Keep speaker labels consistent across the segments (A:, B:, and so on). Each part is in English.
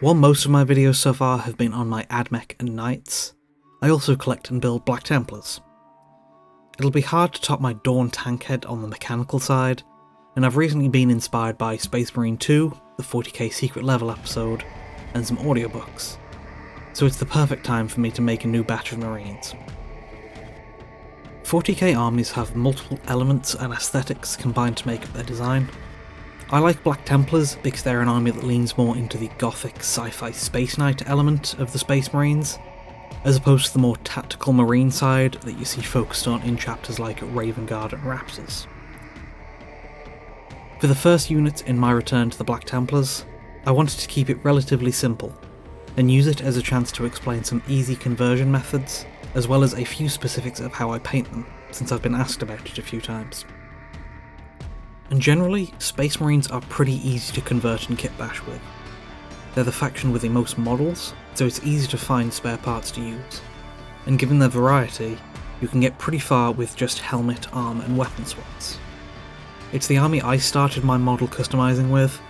A: While most of my videos so far have been on my AdMech and Knights, I also collect and build Black Templars. It'll be hard to top my Dawn Tankhead on the mechanical side, and I've recently been inspired by Space Marine 2, the 40k secret level episode, and some audiobooks, so it's the perfect time for me to make a new batch of Marines. 40k armies have multiple elements and aesthetics combined to make up their design. I like Black Templars because they're an army that leans more into the gothic sci-fi space knight element of the Space Marines, as opposed to the more tactical marine side that you see focused on in chapters like Raven Guard and Raptors. For the first unit in my return to the Black Templars, I wanted to keep it relatively simple, and use it as a chance to explain some easy conversion methods, as well as a few specifics of how I paint them, since I've been asked about it a few times. And generally, Space Marines are pretty easy to convert and kit bash with. They're the faction with the most models, so it's easy to find spare parts to use, and given their variety, you can get pretty far with just helmet, arm and weapon swaps. It's the army I started my model customizing with,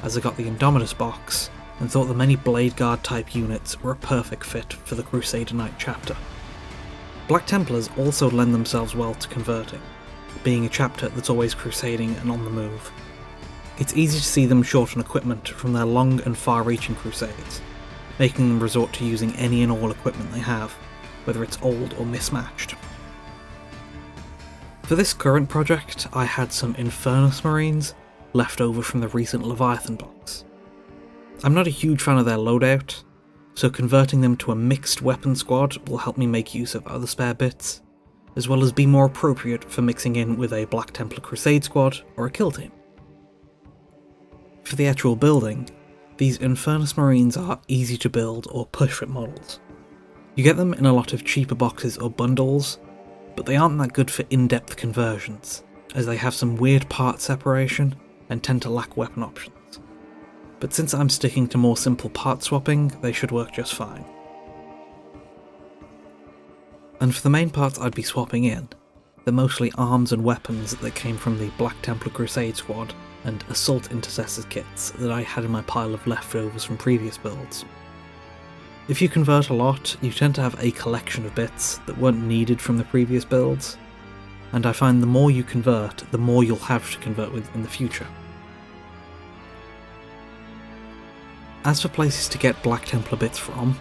A: as I got the Indomitus box, and thought the many Blade Guard type units were a perfect fit for the Crusader Knight chapter. Black Templars also lend themselves well to converting, being a chapter that's always crusading and on the move. It's easy to see them short on equipment from their long and far-reaching crusades, making them resort to using any and all equipment they have, whether it's old or mismatched. For this current project, I had some Infernus Marines left over from the recent Leviathan box. I'm not a huge fan of their loadout, so converting them to a mixed weapon squad will help me make use of other spare bits, as well as be more appropriate for mixing in with a Black Templar Crusade squad or a kill team. For the actual building, these Infernus Marines are easy to build or push-fit models. You get them in a lot of cheaper boxes or bundles, but they aren't that good for in-depth conversions, as they have some weird part separation and tend to lack weapon options. But since I'm sticking to more simple part swapping, they should work just fine. And for the main parts I'd be swapping in, they're mostly arms and weapons that came from the Black Templar Crusade squad and Assault Intercessors kits that I had in my pile of leftovers from previous builds. If you convert a lot, you tend to have a collection of bits that weren't needed from the previous builds, and I find the more you convert, the more you'll have to convert with in the future. As for places to get Black Templar bits from,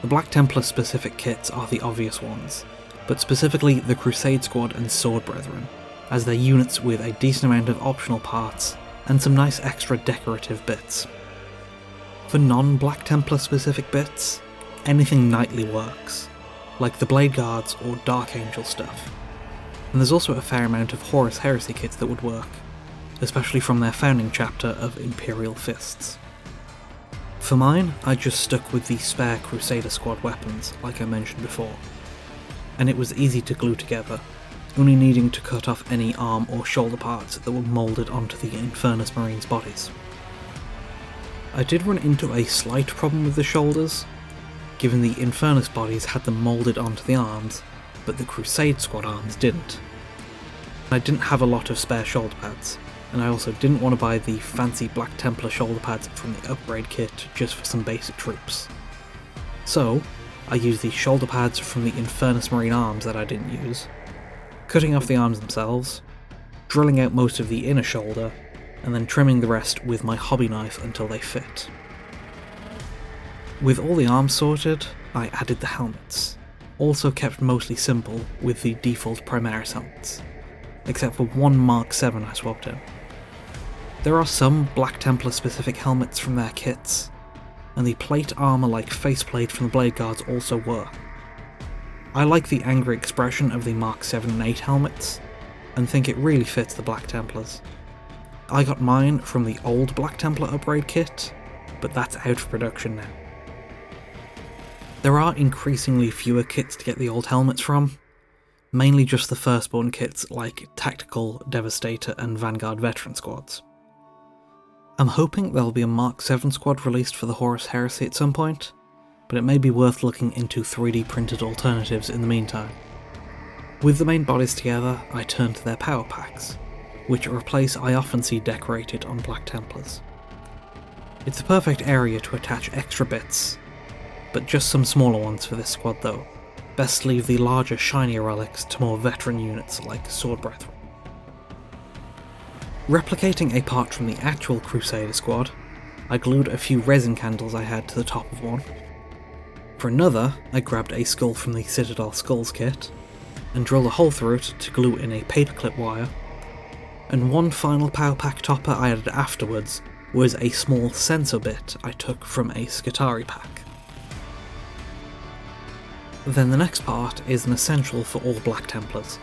A: the Black Templar specific kits are the obvious ones, but specifically the Crusade Squad and Sword Brethren, as they're units with a decent amount of optional parts and some nice extra decorative bits. For non-Black Templar specific bits, anything knightly works, like the Blade Guards or Dark Angel stuff, and there's also a fair amount of Horus Heresy kits that would work, especially from their founding chapter of Imperial Fists. For mine, I just stuck with the spare Crusader Squad weapons, like I mentioned before, and it was easy to glue together, only needing to cut off any arm or shoulder parts that were moulded onto the Infernus Marines' bodies. I did run into a slight problem with the shoulders, given the Infernus bodies had them moulded onto the arms, but the Crusade Squad arms didn't. I didn't have a lot of spare shoulder pads, and I also didn't want to buy the fancy Black Templar shoulder pads from the upgrade kit just for some basic troops. So, I used the shoulder pads from the Infernus Marine arms that I didn't use, cutting off the arms themselves, drilling out most of the inner shoulder, and then trimming the rest with my hobby knife until they fit. With all the arms sorted, I added the helmets, also kept mostly simple with the default Primaris helmets, except for one Mark 7 I swapped in. There are some Black Templar specific helmets from their kits, and the plate armour like faceplate from the Blade Guards also were. I like the angry expression of the Mark 7 and 8 helmets, and think it really fits the Black Templars. I got mine from the old Black Templar upgrade kit, but that's out of production now. There are increasingly fewer kits to get the old helmets from, mainly just the firstborn kits like Tactical, Devastator and Vanguard Veteran squads. I'm hoping there'll be a Mark 7 squad released for the Horus Heresy at some point, but it may be worth looking into 3D printed alternatives in the meantime. With the main bodies together, I turn to their power packs, which are a place I often see decorated on Black Templars. It's the perfect area to attach extra bits, but just some smaller ones for this squad though. Best leave the larger, shinier relics to more veteran units like Sword Brethren. Replicating a part from the actual Crusader squad, I glued a few resin candles I had to the top of one. For another, I grabbed a skull from the Citadel Skulls kit, and drilled a hole through it to glue in a paperclip wire, and one final power pack topper I added afterwards was a small sensor bit I took from a Skitarii pack. Then the next part is an essential for all Black Templars,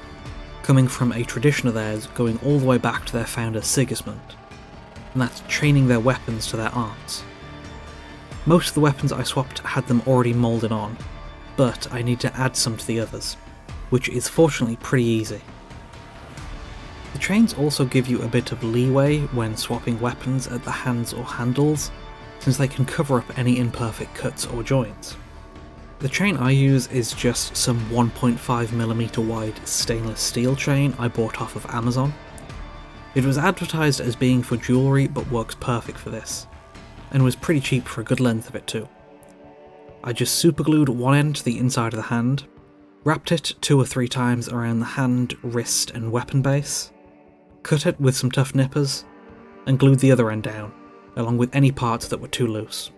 A: coming from a tradition of theirs going all the way back to their founder Sigismund, and that's chaining their weapons to their arms. Most of the weapons I swapped had them already moulded on, but I need to add some to the others, which is fortunately pretty easy. The chains also give you a bit of leeway when swapping weapons at the hands or handles, since they can cover up any imperfect cuts or joints. The chain I use is just some 1.5mm wide stainless steel chain I bought off of Amazon. It was advertised as being for jewellery but works perfect for this, and was pretty cheap for a good length of it too. I just superglued one end to the inside of the hand, wrapped it 2 or 3 times around the hand, wrist and weapon base, cut it with some tough nippers, and glued the other end down, along with any parts that were too loose.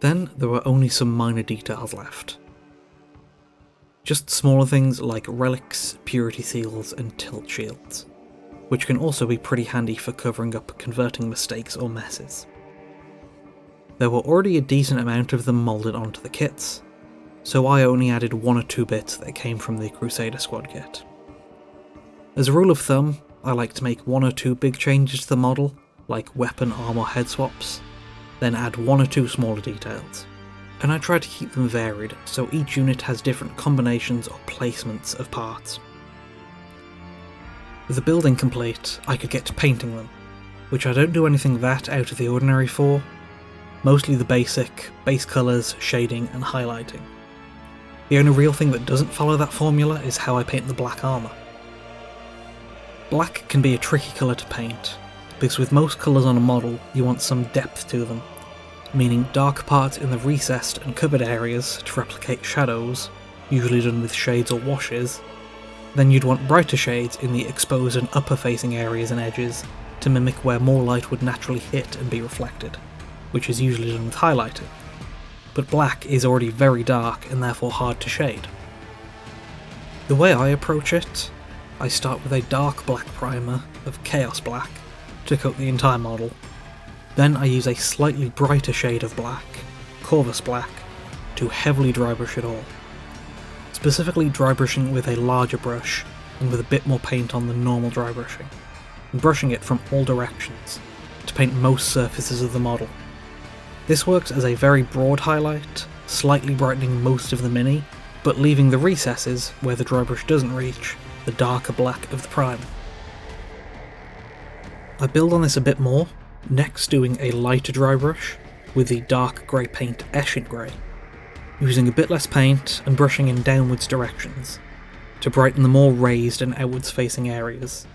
A: Then there were only some minor details left. Just smaller things like relics, purity seals and tilt shields, which can also be pretty handy for covering up converting mistakes or messes. There were already a decent amount of them moulded onto the kits, so I only added 1 or 2 bits that came from the Crusader squad kit. As a rule of thumb, I like to make 1 or 2 big changes to the model, like weapon, arm or head swaps, then add 1 or 2 smaller details. And I try to keep them varied, so each unit has different combinations or placements of parts. With the building complete, I could get to painting them, which I don't do anything that out of the ordinary for, mostly the basic, base colours, shading and highlighting. The only real thing that doesn't follow that formula is how I paint the black armour. Black can be a tricky colour to paint, because with most colours on a model you want some depth to them, meaning dark parts in the recessed and covered areas to replicate shadows, usually done with shades or washes, then you'd want brighter shades in the exposed and upper facing areas and edges to mimic where more light would naturally hit and be reflected, which is usually done with highlighting. But black is already very dark and therefore hard to shade. The way I approach it, I start with a dark black primer of Chaos Black to coat the entire model. Then I use a slightly brighter shade of black, Corvus Black, to heavily dry brush it all. Specifically dry brushing with a larger brush and with a bit more paint on than normal dry brushing, and brushing it from all directions to paint most surfaces of the model. This works as a very broad highlight, slightly brightening most of the mini, but leaving the recesses, where the dry brush doesn't reach, the darker black of the primer. I build on this a bit more, next doing a lighter dry brush with the dark grey paint Escient Grey, using a bit less paint and brushing in downwards directions to brighten the more raised and outwards facing areas.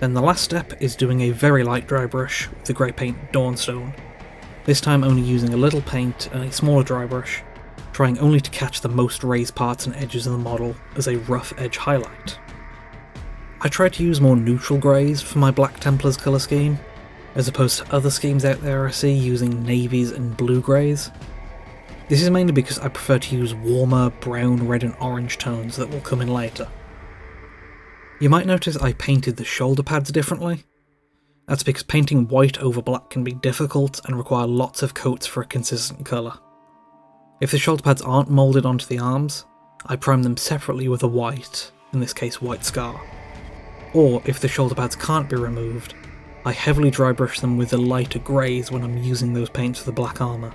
A: Then the last step is doing a very light dry brush with the grey paint Dawnstone, this time only using a little paint and a smaller dry brush, trying only to catch the most raised parts and edges of the model as a rough edge highlight. I try to use more neutral greys for my Black Templars colour scheme, as opposed to other schemes out there I see using navies and blue greys. This is mainly because I prefer to use warmer brown, red and orange tones that will come in later. You might notice I painted the shoulder pads differently. That's because painting white over black can be difficult and require lots of coats for a consistent colour. If the shoulder pads aren't moulded onto the arms, I prime them separately with a white, in this case White Scar. Or if the shoulder pads can't be removed, I heavily dry brush them with the lighter greys when I'm using those paints for the black armour,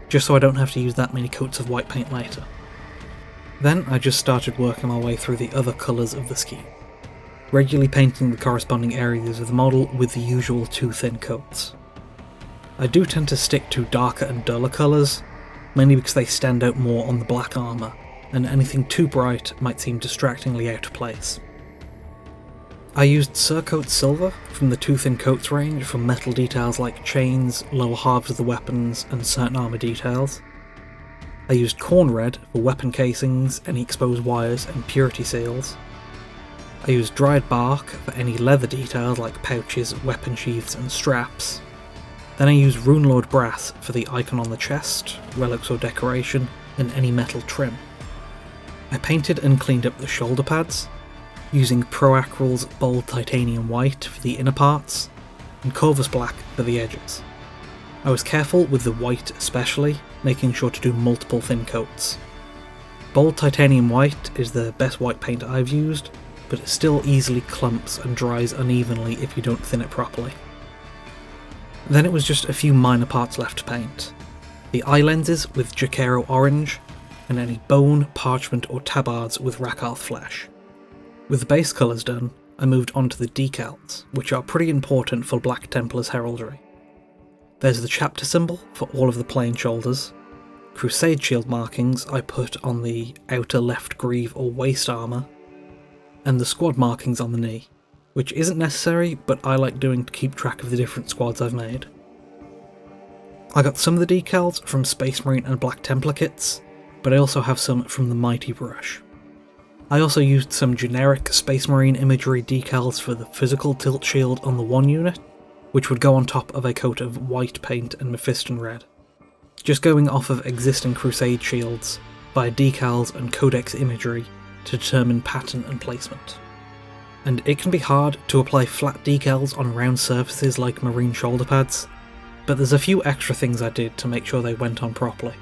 A: just so I don't have to use that many coats of white paint later. Then I just started working my way through the other colours of the scheme, regularly painting the corresponding areas of the model with the usual 2 thin coats. I do tend to stick to darker and duller colours, mainly because they stand out more on the black armour, and anything too bright might seem distractingly out of place. I used Surcoat Silver from the Too Thin Coats range for metal details like chains, lower halves of the weapons, and certain armour details. I used Corn Red for weapon casings, any exposed wires, and purity seals. I used Dried Bark for any leather details like pouches, weapon sheaths, and straps. Then I used Runelord Brass for the icon on the chest, relics or decoration, and any metal trim. I painted and cleaned up the shoulder pads, using Proacryl's Bold Titanium White for the inner parts, and Corvus Black for the edges. I was careful with the white especially, making sure to do multiple thin coats. Bold Titanium White is the best white paint I've used, but it still easily clumps and dries unevenly if you don't thin it properly. Then it was just a few minor parts left to paint. The eye lenses with Jacaro Orange, and any bone, parchment or tabards with Rakarth Flesh. With the base colours done, I moved on to the decals, which are pretty important for Black Templars heraldry. There's the chapter symbol for all of the plain shoulders. Crusade shield markings I put on the outer left greave or waist armour, and the squad markings on the knee, which isn't necessary but I like doing to keep track of the different squads I've made. I got some of the decals from Space Marine and Black Templar kits, but I also have some from the Mighty Brush. I also used some generic Space Marine imagery decals for the physical tilt shield on the 1 unit, which would go on top of a coat of white paint and Mephiston red. Just going off of existing Crusade shields via decals and codex imagery to determine pattern and placement. And it can be hard to apply flat decals on round surfaces like marine shoulder pads, but there's a few extra things I did to make sure they went on properly.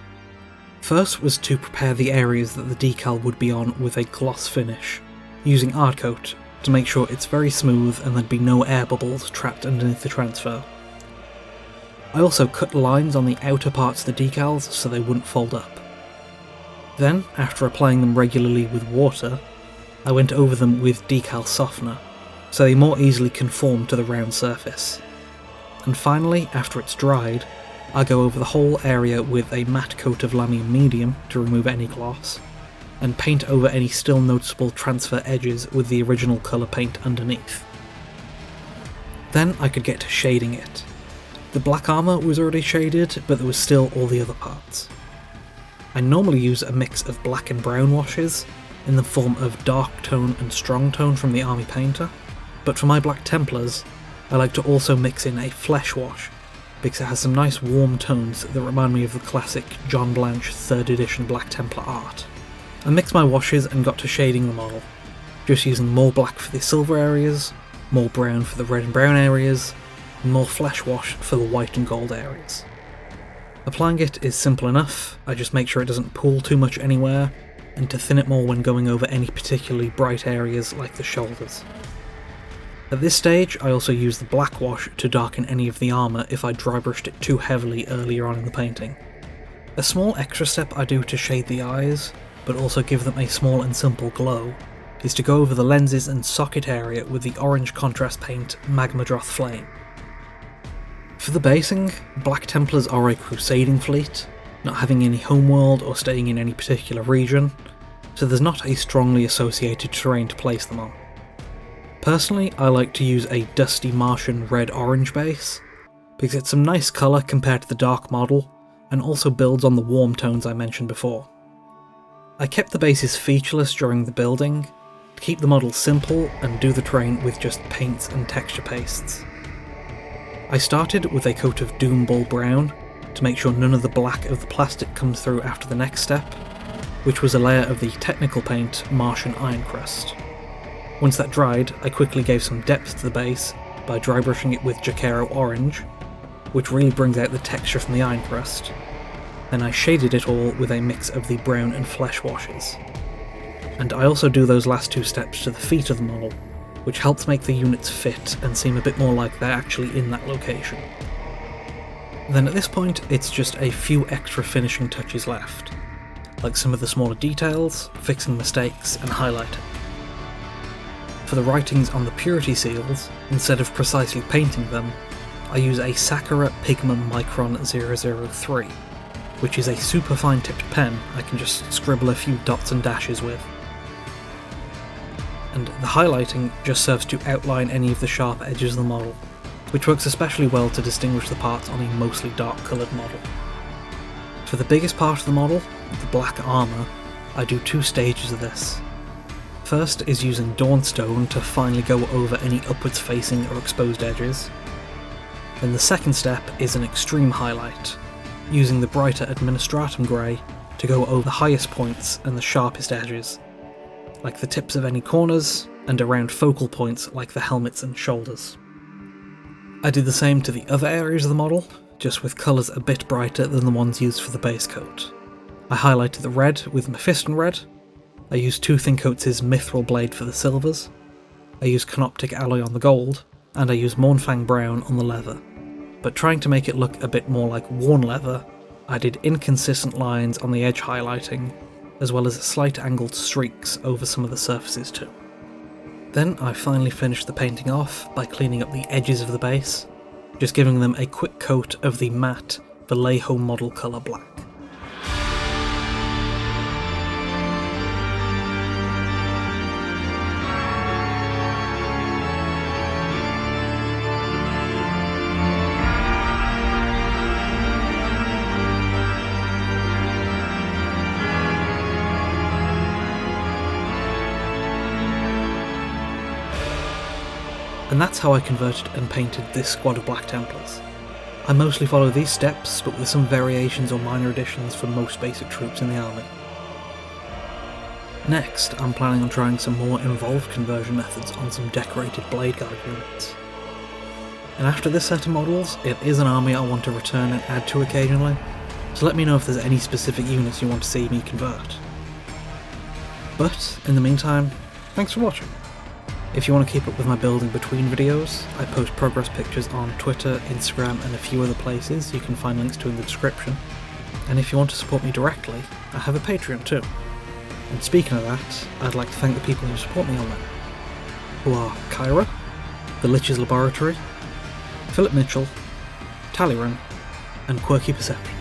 A: First was to prepare the areas that the decal would be on with a gloss finish, using Ardcoat to make sure it's very smooth and there'd be no air bubbles trapped underneath the transfer. I also cut lines on the outer parts of the decals so they wouldn't fold up. Then, after applying them regularly with water, I went over them with decal softener, so they more easily conform to the round surface. And finally, after it's dried, I go over the whole area with a matte coat of Lamium Medium to remove any gloss, and paint over any still noticeable transfer edges with the original colour paint underneath. Then I could get to shading it. The black armour was already shaded, but there was still all the other parts. I normally use a mix of black and brown washes, in the form of dark tone and strong tone from the Army Painter, but for my Black Templars, I like to also mix in a flesh wash, because it has some nice warm tones that remind me of the classic John Blanche 3rd edition Black Templar art. I mixed my washes and got to shading the model, just using more black for the silver areas, more brown for the red and brown areas, and more flesh wash for the white and gold areas. Applying it is simple enough, I just make sure it doesn't pool too much anywhere, and to thin it more when going over any particularly bright areas like the shoulders. At this stage, I also use the black wash to darken any of the armour if I dry brushed it too heavily earlier on in the painting. A small extra step I do to shade the eyes, but also give them a small and simple glow, is to go over the lenses and socket area with the orange contrast paint Magmadroth Flame. For the basing, Black Templars are a crusading fleet, not having any homeworld or staying in any particular region, so there's not a strongly associated terrain to place them on. Personally, I like to use a dusty Martian red-orange base, because it's some nice colour compared to the dark model, and also builds on the warm tones I mentioned before. I kept the bases featureless during the building, to keep the model simple and do the terrain with just paints and texture pastes. I started with a coat of Doom Bull Brown, to make sure none of the black of the plastic comes through after the next step, which was a layer of the technical paint Martian Iron Crust. Once that dried, I quickly gave some depth to the base by dry brushing it with Jacaro Orange, which really brings out the texture from the Iron Crust. Then I shaded it all with a mix of the brown and flesh washes. And I also do those last two steps to the feet of the model, which helps make the units fit and seem a bit more like they're actually in that location. Then at this point, it's just a few extra finishing touches left, like some of the smaller details, fixing mistakes, and highlighting. For the writings on the purity seals, instead of precisely painting them, I use a Sakura Pigmum Micron 003, which is a super fine tipped pen I can just scribble a few dots and dashes with. and the highlighting just serves to outline any of the sharp edges of the model, which works especially well to distinguish the parts on a mostly dark coloured model. For the biggest part of the model, the black armour, I do 2 stages of this. First is using Dawnstone to finally go over any upwards facing or exposed edges. Then the second step is an extreme highlight, using the brighter Administratum Grey to go over the highest points and the sharpest edges, like the tips of any corners and around focal points like the helmets and shoulders. I did the same to the other areas of the model, just with colours a bit brighter than the ones used for the base coat. I highlighted the red with Mephiston Red, I used 2 Thin Coats' Mithril Blade for the silvers, I used Canoptic Alloy on the gold, and I used Mournfang Brown on the leather. But trying to make it look a bit more like worn leather, I did inconsistent lines on the edge highlighting, as well as slight angled streaks over some of the surfaces too. Then I finally finished the painting off by cleaning up the edges of the base, just giving them a quick coat of the matte Vallejo model colour black. And that's how I converted and painted this squad of Black Templars. I mostly follow these steps, but with some variations or minor additions for most basic troops in the army. Next, I'm planning on trying some more involved conversion methods on some decorated Blade Guard units. And after this set of models, it is an army I want to return and add to occasionally, so let me know if there's any specific units you want to see me convert. But, in the meantime, thanks for watching. If you want to keep up with my building between videos, I post progress pictures on Twitter, Instagram and a few other places you can find links to in the description. And if you want to support me directly, I have a Patreon too. And speaking of that, I'd like to thank the people who support me on that, who are Kyra, The Lich's Laboratory, Philip Mitchell, Tallyran, and Quirky Perception.